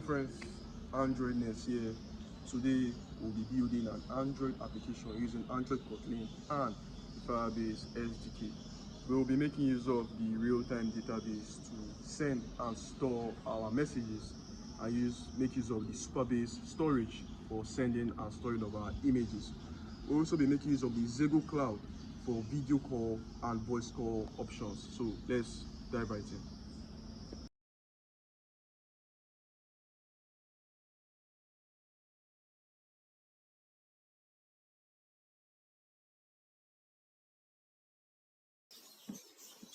friends, Android-ness here. Today we'll be building an Android application using Android Kotlin and the Firebase SDK. We'll be making use of the real-time database to send and store our messages and make use of the Firebase storage for sending and storing of our images. We'll also be making use of the Zego Cloud for video call and voice call options. So let's dive right in.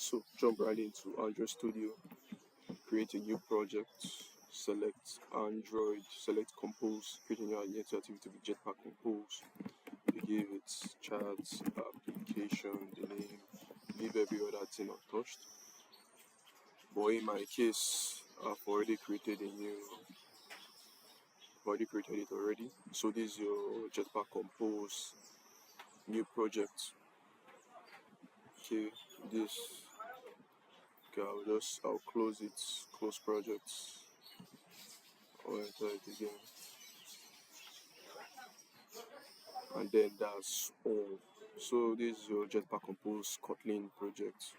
So jump right into Android Studio, create a new project, select Android, select Compose, create a new activity with Jetpack Compose. You give it chat, application, the name, leave every other thing untouched. But in my case, I've already created it already. So this is your Jetpack Compose new project. Okay, I'll close it, close projects, I'll enter it again, and then that's all. So this is your Jetpack Compose Kotlin project.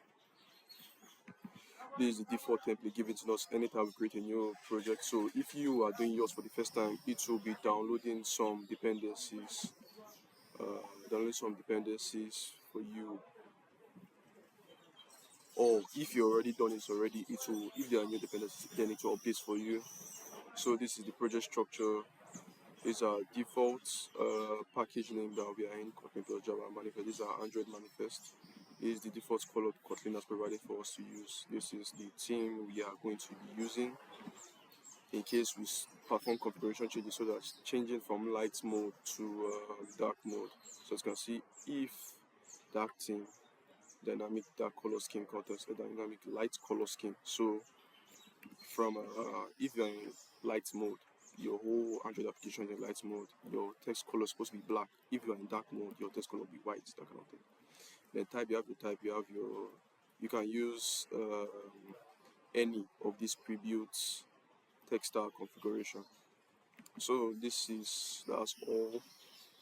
This is the default template given to us anytime we create a new project. So if you are doing yours for the first time, it will be downloading some dependencies, for you. Or if you're already done it already, if there are new dependencies, then it will update for you. So this is the project structure. These are default package name that we are in Kotlin plus Java manifest. These are Android manifest. This is the default color Kotlin has provided for us to use. This is the theme we are going to be using in case we perform configuration changes, so that's changing from light mode to dark mode. So as you can see, if dark theme, dynamic dark color scheme context, a dynamic light color scheme. So from if you're in light mode, your whole Android application is in light mode, your text color is supposed to be black. If you're in dark mode, your text color will be white, that kind of thing. Then you can use any of these pre-built text style configuration. So that's all.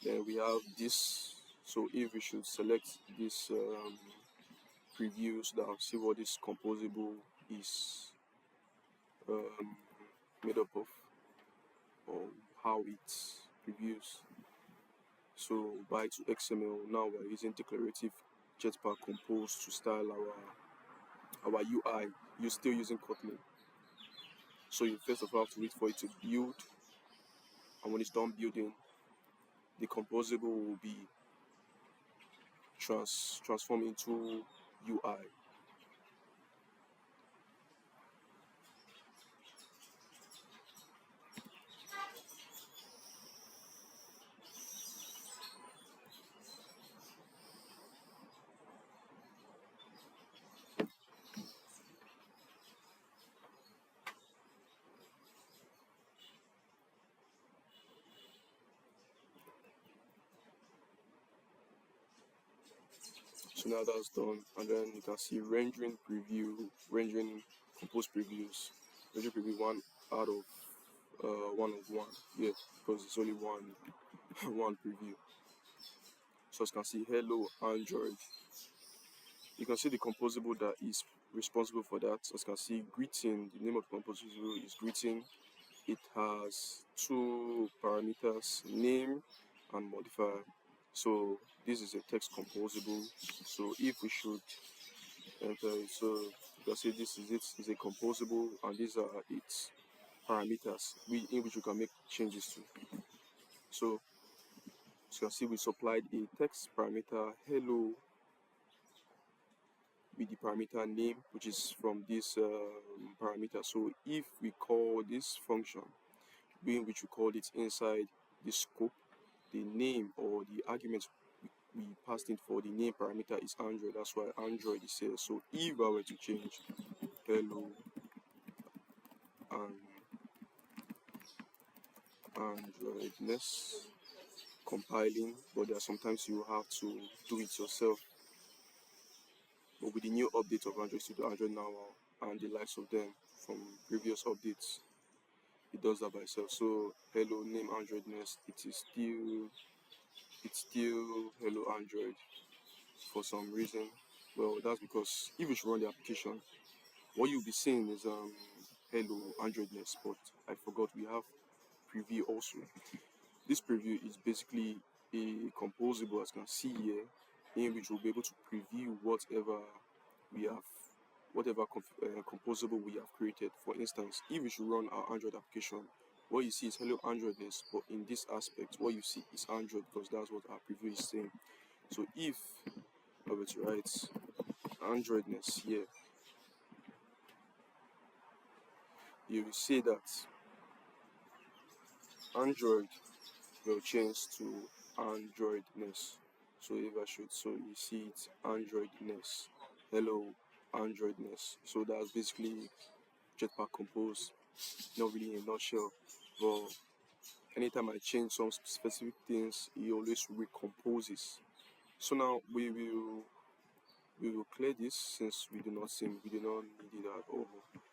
Then we have this. So if we should select this previews, that will see what this composable is made up of, or how it previews. So by to XML, now we're using declarative Jetpack Compose to style our UI. You're still using Kotlin, so you first of all have to wait for it to build, and when it's done building, the composable will be transformed into UI. So now that's done, and then you can see rendering compose previews, rendering preview 1 out of 1 of 1, yeah, because it's only one preview. So as you can see, hello Android. You can see the composable that is responsible for that. As you can see, greeting, the name of the composable is greeting. It has 2 parameters, name and modifier. So this is a text composable. So if we should enter it, so you can see this is a composable, and these are its parameters in which we can make changes to. So as you can see, we supplied a text parameter hello with the parameter name, which is from this parameter. So if we call this function, in which we call it inside the scope, the name or the argument we passed in for the name parameter is Android. That's why Android is here. So if I were to change hello and Android-ness, compiling, but there are sometimes you have to do it yourself. But with the new update of Android Studio, Android Now, and the likes of them from previous updates, it does that by itself. So hello name Android-ness, it's still hello Android for some reason. Well, that's because if you should run the application, what you'll be seeing is hello Android-ness, but I forgot we have preview also. This preview is basically a composable, as you can see here, in which we'll be able to preview whatever we have, composable we have created. For instance, if we should run our Android application, what you see is hello Android-ness, but in this aspect, what you see is Android, because that's what our preview is saying. So if I were to write Android-ness here, you will see that Android will change to Android-ness. So if I should, so you see it's Android-ness. Hello Android-ness. So that's basically Jetpack Compose, not really in a nutshell, but anytime I change some specific things, it always recomposes. So now we will clear this, since we do not need it at all.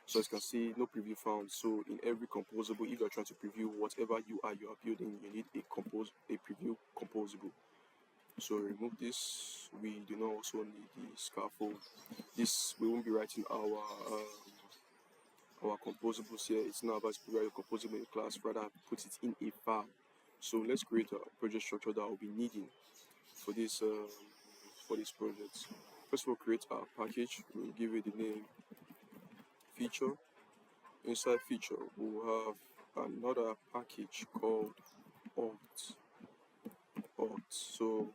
So as you can see, no preview found. So in every composable, if you are trying to preview whatever UI you are building, you need a preview composable. So remove this. We do not also need the scaffold. This, we won't be writing our composables here. It's not about to write a composable in the class, rather put it in a file. So let's create a project structure that we'll be needing for this project. First, we'll create our package. We'll give it the name feature. Inside feature, we'll have another package called auth. So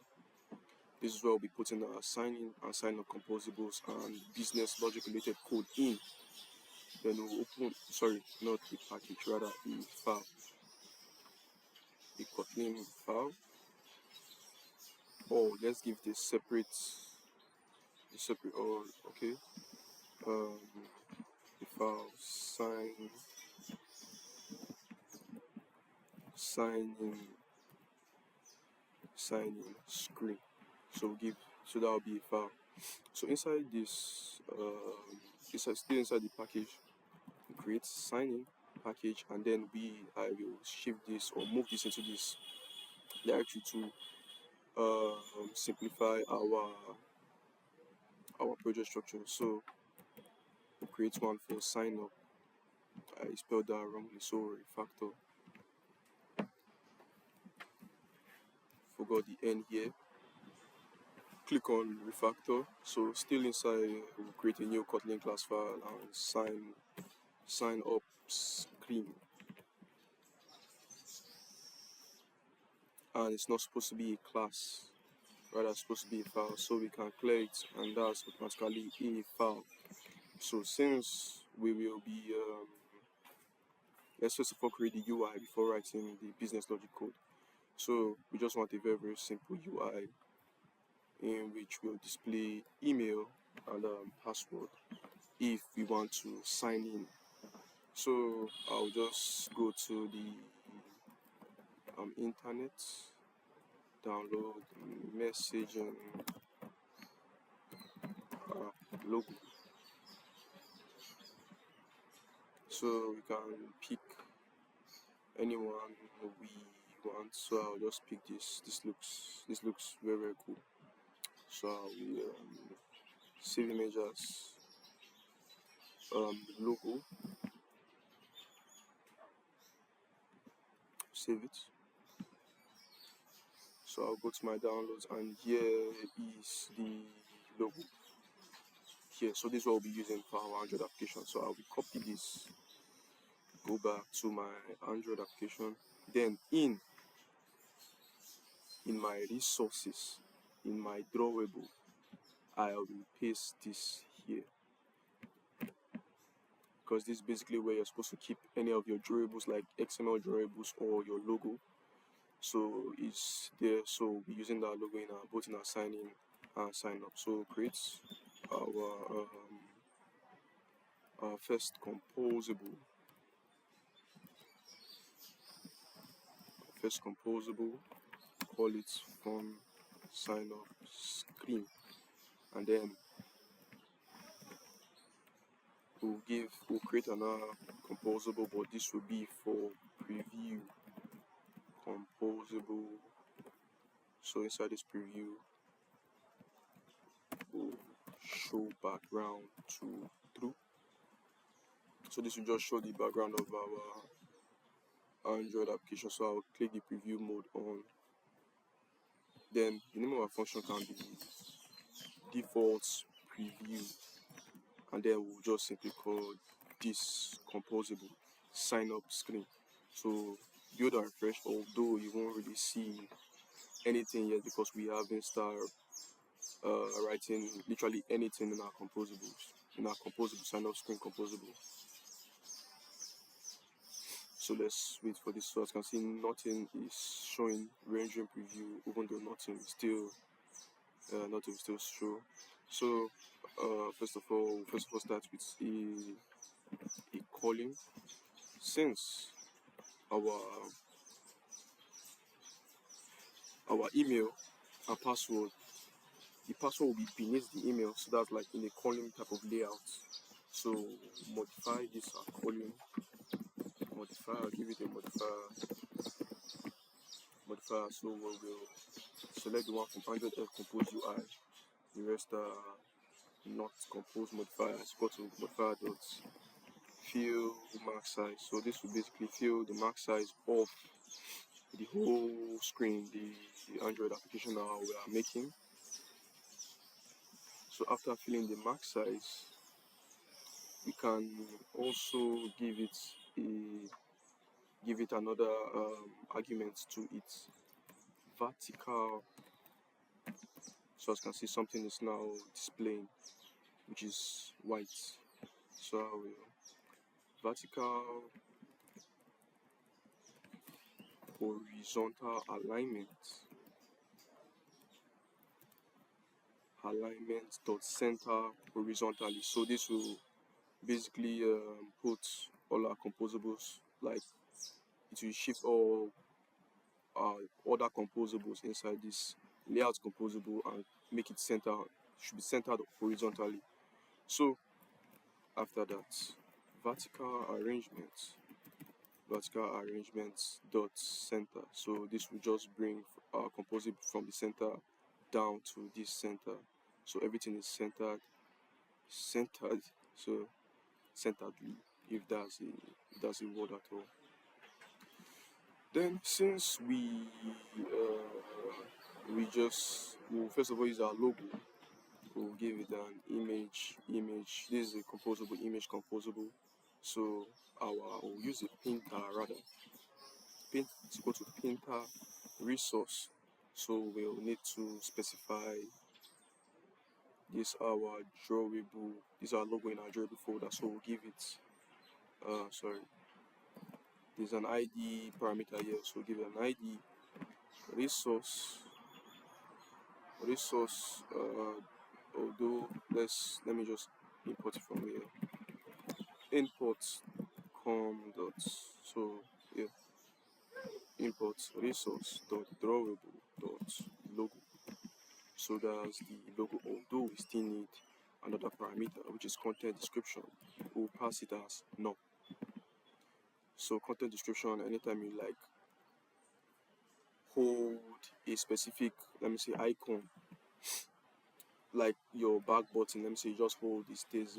this is where we'll be putting our sign-in and sign-up composables and business logic related code in. Then we'll open, sorry, not the package, rather a file, a Kotlin file. Or let's give this separate, or okay, the file sign in screen. So that will be a file. So inside this, still inside the package, create sign-in package, and then I will shift this or move this into this directory to simplify our project structure. So we'll create one for sign up. I spelled that wrongly, so refactor. Forgot the N here. Click on refactor. So still inside, we'll create a new Kotlin class file and sign up screen. And it's not supposed to be a class, rather it's supposed to be a file. So we can clear it, and that's automatically a file. So since we will be let's first of all create the UI before writing the business logic code. So we just want a very, very simple UI in which we'll display email and password if we want to sign in. So I'll just go to the internet, download messaging logo. So we can pick anyone we want. So I'll just pick this. This looks very, very cool. So I'll save image as logo. Save it. So I'll go to my downloads, and here is the logo. Here, so this is what we'll be using for our Android application. So I'll be copy this, go back to my Android application, then in my resources, in my drawable, I will paste this here, because this is basically where you're supposed to keep any of your drawables, like XML drawables or your logo. So it's there. So we'll be using that logo in both in our sign in and sign up. So create our first composable. Call it from sign up screen, and then we'll create another composable, but this will be for preview composable. So inside this preview, we'll show background to true. So this will just show the background of our Android application. So I'll click the preview mode on. Then the name of our function can be default preview, and then we'll just simply call this composable sign up screen. So build and refresh, although you won't really see anything yet because we haven't started writing literally anything in our composable sign up screen composable. So let's wait for this. So as you can see, nothing is showing rendering preview, even though nothing is still show. So first of all start with a calling. Since our email and password, the password will be beneath the email, so that's like in a calling type of layout. So modify this calling modifier. I'll give it a modifier. So we will select the one from Android-ness compose UI. The rest are not compose modifiers. Go to modifier dot fill max size. So this will basically fill the max size of the whole screen, the Android application that we are making. So after filling the max size, we can also give it another argument to its vertical. So as you can see, something is now displaying, which is white. So I will vertical horizontal alignment dot center horizontally. So this will basically put all our composables, like it will shift all other composables inside this layout composable and make it should be centered horizontally. So after that, vertical arrangement dot center. So this will just bring our composable from the center down to this center. So everything is centered. So centeredly, if that's a word at all. Then since we will first of all use our logo, we'll give it an image. This is a composable image composable. So we'll use a painter rather. To go to painter resource. So we'll need to specify this our drawable. This is our logo in our drawable folder. So we'll give it there's an ID parameter here, so we'll give it an ID resource. Although let me just import it from here. Import import resource dot drawable dot logo. So that's the logo, although we still need another parameter, which is content description. We'll pass it as no. So content description, anytime you like hold a specific, let me say, icon, like your back button, let me say, just hold this. There's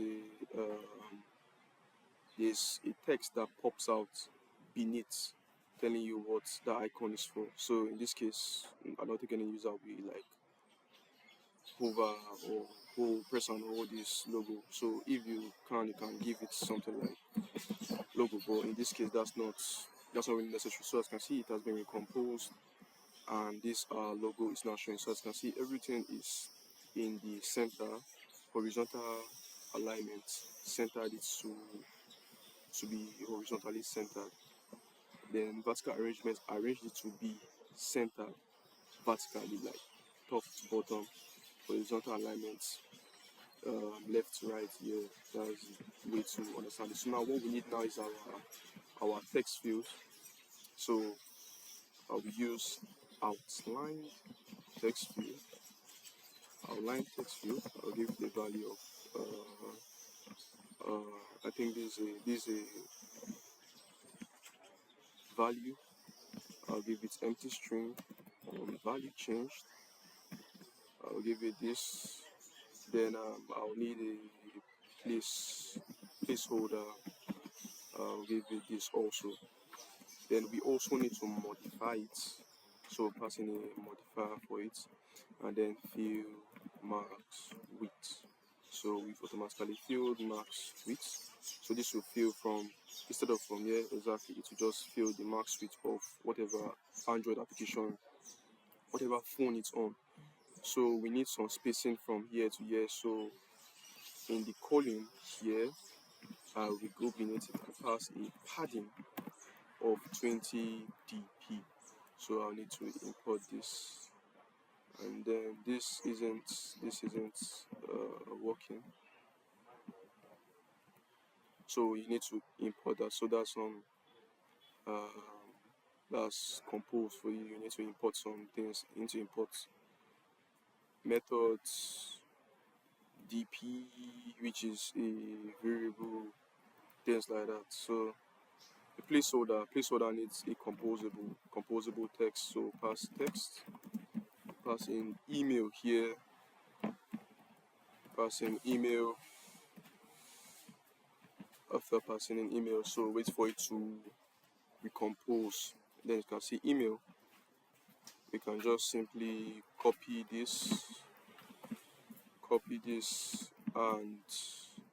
a text that pops out beneath telling you what the icon is for. So in this case, I don't think any user will be like hover or press and hold this logo. So if you can give it something like logo, but in this case that's not really necessary. So as you can see, it has been recomposed and this logo is now showing. So as you can see, everything is in the center, horizontal alignment, centered it to be horizontally centered. Then vertical arrangement, arranged it to be centered vertically, like top to bottom. Horizontal alignment, left to right. Yeah, that's the way to understand it. So now what we need now is our text field. So I'll use outline text field. I'll give it the value of I think this is a value. I'll give it empty string value changed. I'll give it this. Then I'll need a placeholder. I'll give it this also. Then we also need to modify it. So passing a modifier for it, and then fill max width. So we've automatically filled max width. So this will fill from, instead of from here exactly, it will just fill the max width of whatever Android application, whatever phone it's on. So we need some spacing from here to here. So in the column here, we go beneath it and pass a padding of 20 dp. So I'll need to import this, and then this isn't working. So you need to import that. So that's that's composed for you. You need to import some things. You need to import methods dp, which is a variable, things like that. So the placeholder needs a composable text. So pass text, pass in email here, pass in email. After passing in email, so wait for it to recompose. Then you can see email. We can just simply copy this, and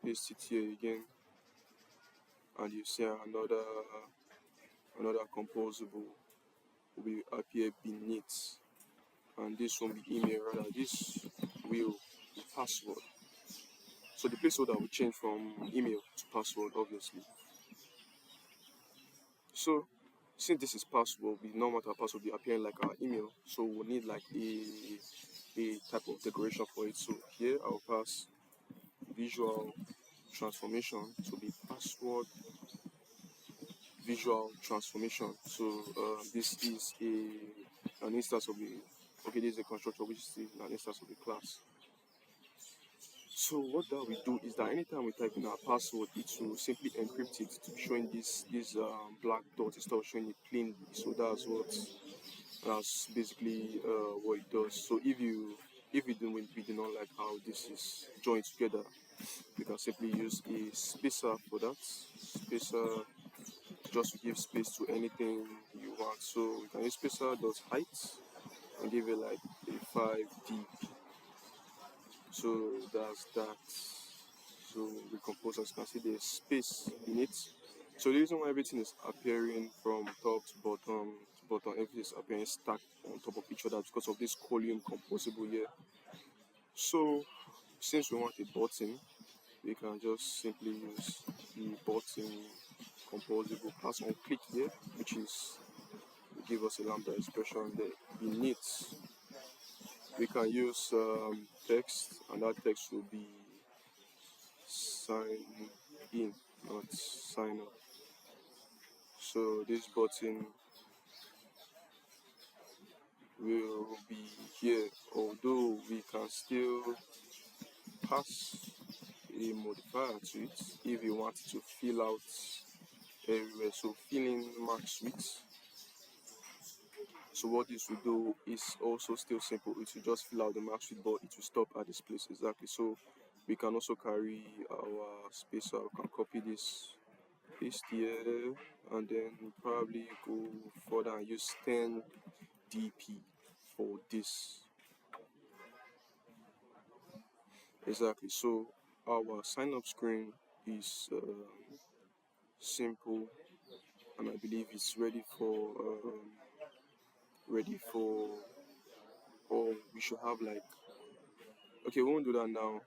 paste it here again, and you see another composable will appear beneath, and this won't be email, rather this will be password. So the placeholder will change from email to password, obviously. So since this is password, we know what our password will be appearing like our email, so we'll need like a type of decoration for it. So here I'll pass visual transformation to be password visual transformation. So this is an instance of this is a constructor, which is an instance of the class. So what that we do is that anytime we type in our password, it will simply encrypt it to be showing this black dot instead of showing it plainly. So that's basically what it does. So if you do not like how this is joined together, you can simply use a spacer for that. Spacer just to give space to anything you want. So you can use spacer dot height and give it like a 5 dp. So that's that. So we compose, as you can see, there's space in it. So the reason why everything is appearing from top to bottom, everything is appearing stacked on top of each other because of this column composable here. So since we want a button, we can just simply use the button composable pass on click here, which is will give us a lambda expression there. Beneath, we can use text, and that text will be sign in, not sign up. So this button will be here, although we can still pass a modifier to it if you want to fill out everywhere. So fill in max width. So what this will do is also still simple. It will just fill out the max width, but it will stop at this place exactly. So we can also carry our spacer. We can copy this, paste here, and then probably go further and use 10 dp for this. Exactly. So our sign up screen is simple, and I believe it's ready for or we should have like, okay, we won't do that now,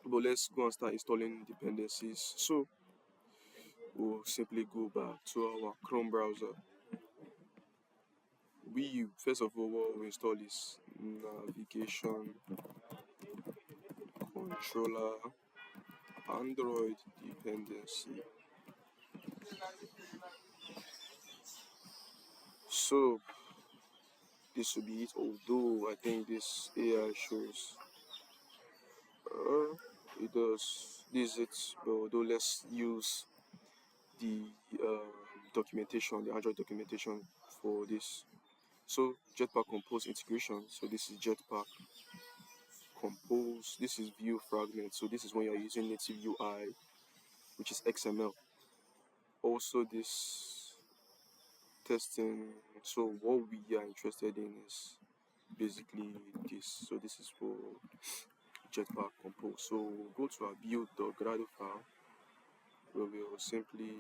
but let's go and start installing dependencies. So we'll simply go back to our Chrome browser. We first of all, what we install is navigation controller Android dependency. So this will be it, although I think this AI shows it does this it, but although let's use the documentation, the Android documentation for this. So Jetpack Compose integration. So this is Jetpack Compose. This is view fragment. So this is when you're using native UI, which is XML. Also this testing. So what we are interested in is basically this. So this is for Jetpack Compose. So we'll go to our build.gradle file where we'll simply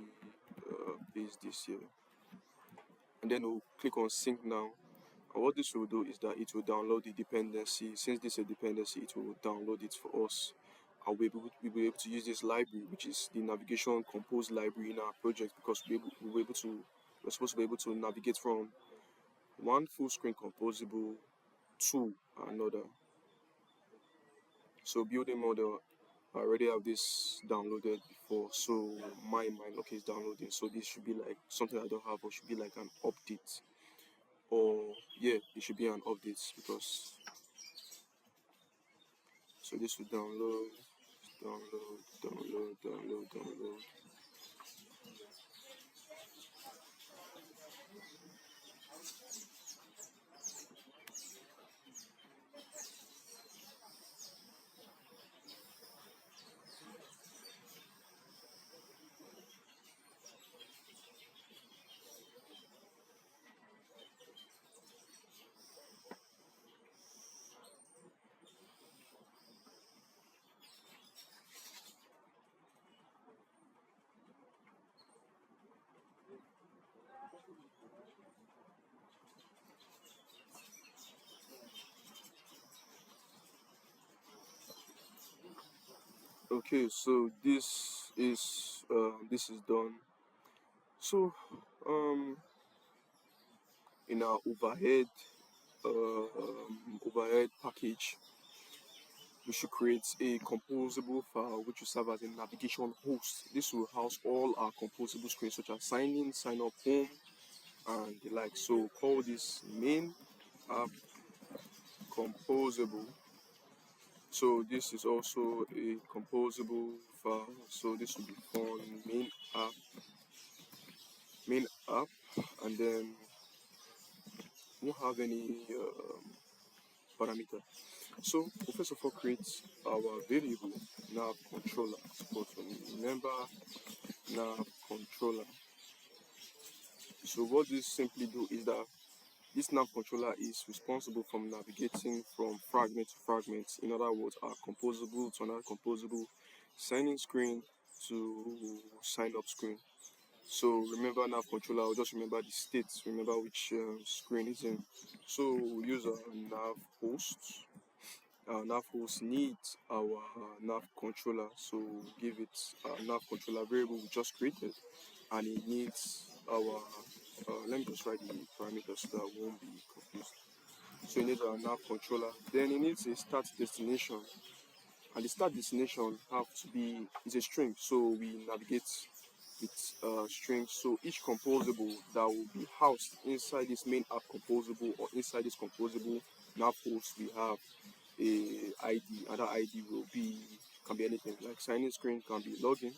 paste this here, and then we'll click on sync now. And what this will do is that it will download the dependency. Since this is a dependency, it will download it for us, and we'll be able to use this library, which is the navigation compose library in our project, because we're supposed to be able to navigate from one full screen composable to another. So building model, I already have this downloaded before, so mine okay is downloading. So this should be like something I don't have, or should be like an update, or yeah, it should be an update, because so this will download. Okay, so this is done. So in our overhead package, we should create a composable file which will serve as a navigation host. This will house all our composable screens, such as sign in, sign up, home, and the like. So call this main app composable. So this is also a composable file. So this will be fun main app, and then won't have any parameter. So we'll first of all create our variable nav controller. So remember nav controller. So what this simply do is that this nav controller is responsible for navigating from fragment to fragment. In other words, our composable to another composable, sign-in screen to sign-up screen. So remember nav controller, or just remember the states, remember which screen is in. So we'll use a nav host. Our nav host needs our nav controller, so give it a nav controller variable we just created, and it needs our let me just write the parameters so that I won't be confused. So it needs our nav controller, then it needs a start destination, and the start destination have to be is a string, so we navigate with strings. So each composable that will be housed inside this main app composable, or inside this composable nav host, we have a ID, and that ID can be anything, like sign in screen can be login,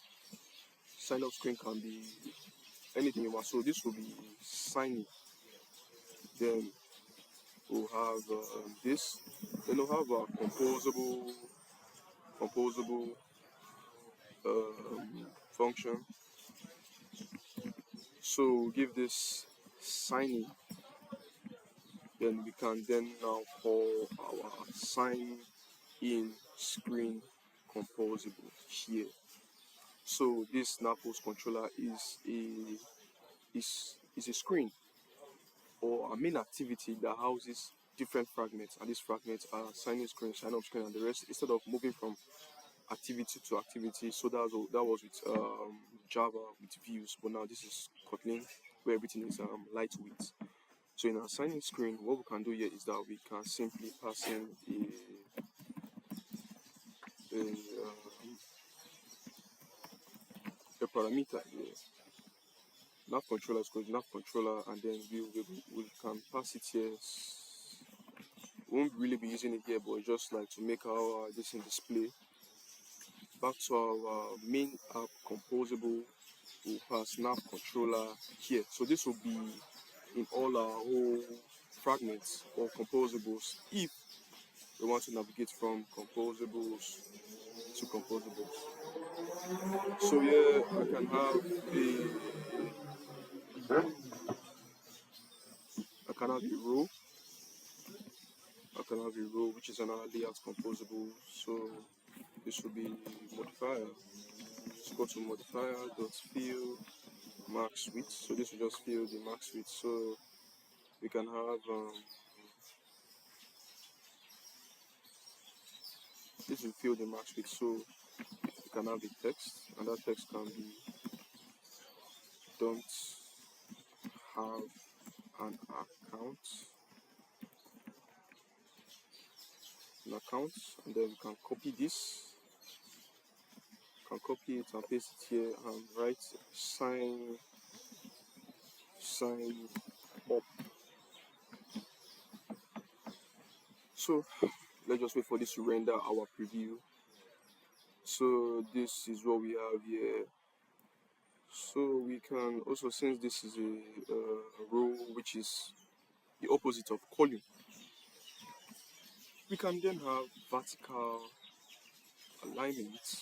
sign up screen can be anything you want. So this will be signing. Then we'll have this. Then we'll have a composable function. So we'll give this signing. Then we can then now call our sign in screen composable here. So this Naples controller is a screen, or a main activity that houses different fragments, and these fragments are sign-in screen, sign-up screen, and the rest. Instead of moving from activity to activity, so that was with Java with views, but now this is Kotlin, where everything is lightweight. So in our sign-in screen, what we can do here is that we can simply pass in a parameter here. Nav controller is called nav controller, and then we can pass it here. We won't really be using it here, but just like to make our this in display. back to our main app composable, we'll pass nav controller here. So this will be in all our whole fragments or composables if we want to navigate from composables to composables. So yeah, I can have a row. I can have a row which is another layout composable. So this will be modifier. Let's go to modifier dot fill max width. So this will just fill the max width. So we can have this will fill the max width. So we can have a text, and that text can be don't have an account, and then we can copy this. Can copy it and paste it here and write sign up. So let's just wait for this to render our preview. So this is what we have here. So we can also, since this is a row which is the opposite of column, we can then have vertical alignment.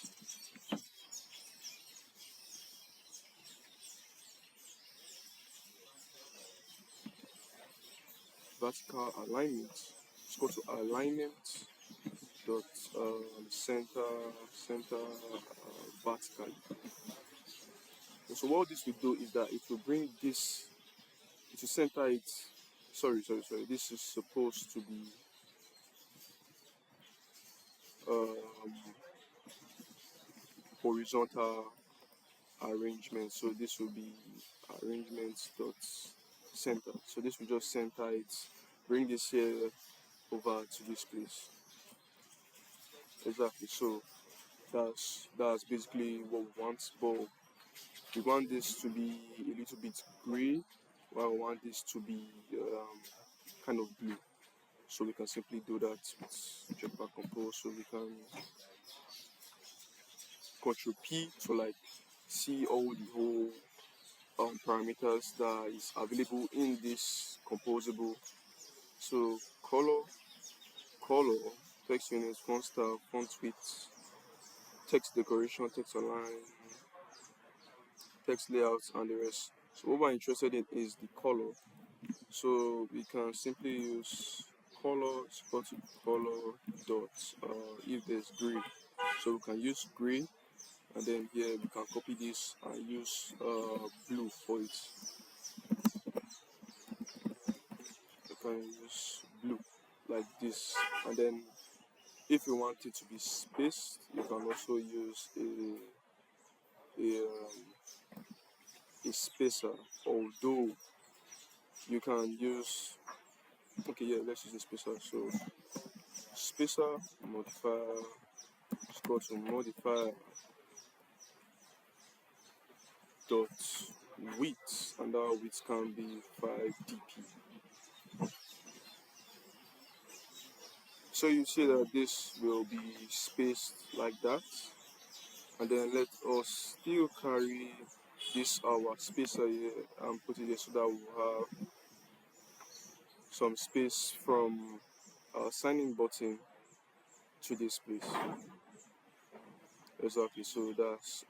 Vertical alignment. Let's go to alignment dot center vertically. And so what this will do is that it will bring this, it will center it. Sorry. This is supposed to be horizontal arrangement. So this will be arrangements dot center. So this will just center it, bring this here over to this place. Exactly. So that's basically what we want. But we want this to be a little bit gray, while we want this to be kind of blue. So we can simply do that with Jetpack Compose. So we can Ctrl P to like see all the whole parameters that is available in this composable. So color, text units, font style, font width, text decoration, text align, text layouts, and the rest. So what we're interested in is the color. So we can simply use color, equal to color dot if there's gray. So we can use gray, and then here we can copy this and use blue for it. We can use blue like this, and then if you want it to be spaced, you can also use a spacer. Although you can use, okay, yeah, let's use a spacer. So spacer modifier, let's go to modifier dot width, and that width can be 5 dp. So you see that this will be spaced like that, and then let us still carry this our spacer here and put it here so that we'll have some space from our sign-in button to this place. Exactly. So that's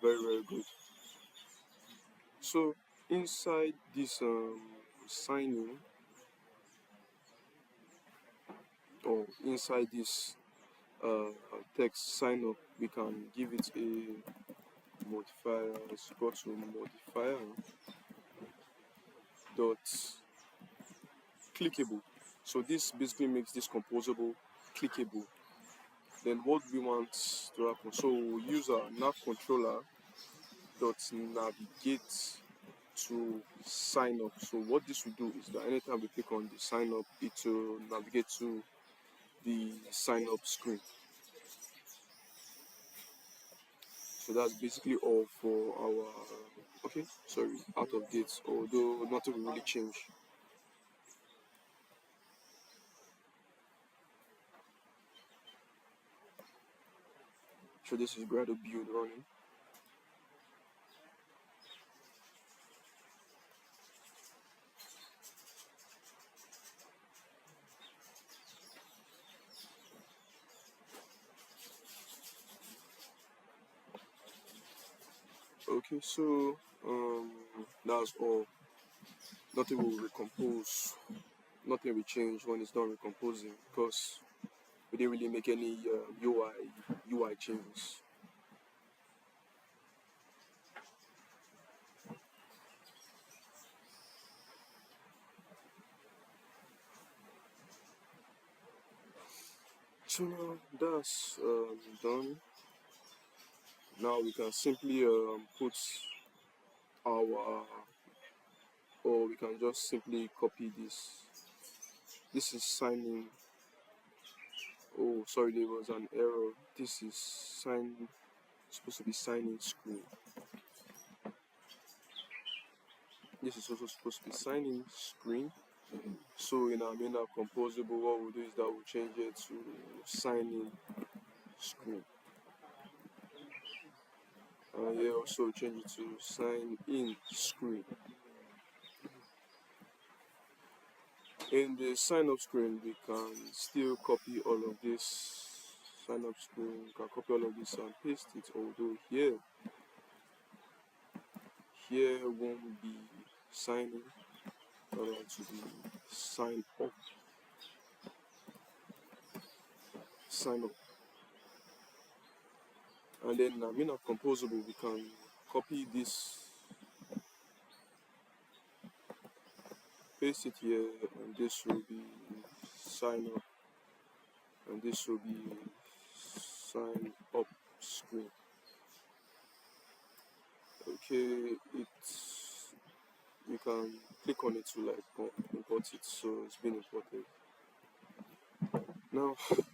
very good. So inside this sign-in, or inside this text sign up, we can give it a modifier. Let's go to modifier dot clickable. So this basically makes this composable clickable. Then what we want to happen? So we'll use our nav controller dot navigate to sign up. So what this will do is that anytime we click on the sign up, it will navigate to the sign up screen. So that's basically all for our out of date, although nothing will really change. So this is Grado build running. Okay, so that's all. Nothing will recompose. Nothing will change when it's done recomposing because we didn't really make any UI changes. So now that's done. Now we can simply put our, or we can just simply copy this. This is signing. Oh, sorry, there was an error. This is supposed to be signing screen. This is also supposed to be signing screen. So in our main app composable, what we'll do is that we'll change it to signing screen. And here also change it to sign in screen. In the sign up screen, we can still copy all of this. Sign up screen, we can copy all of this and paste it, although here won't be signing, but to be sign up. Sign up. And then in our composable, we can copy this, paste it here, and this will be sign up, and this will be sign up screen. Okay, you can click on it to like import it, so it's been imported. Now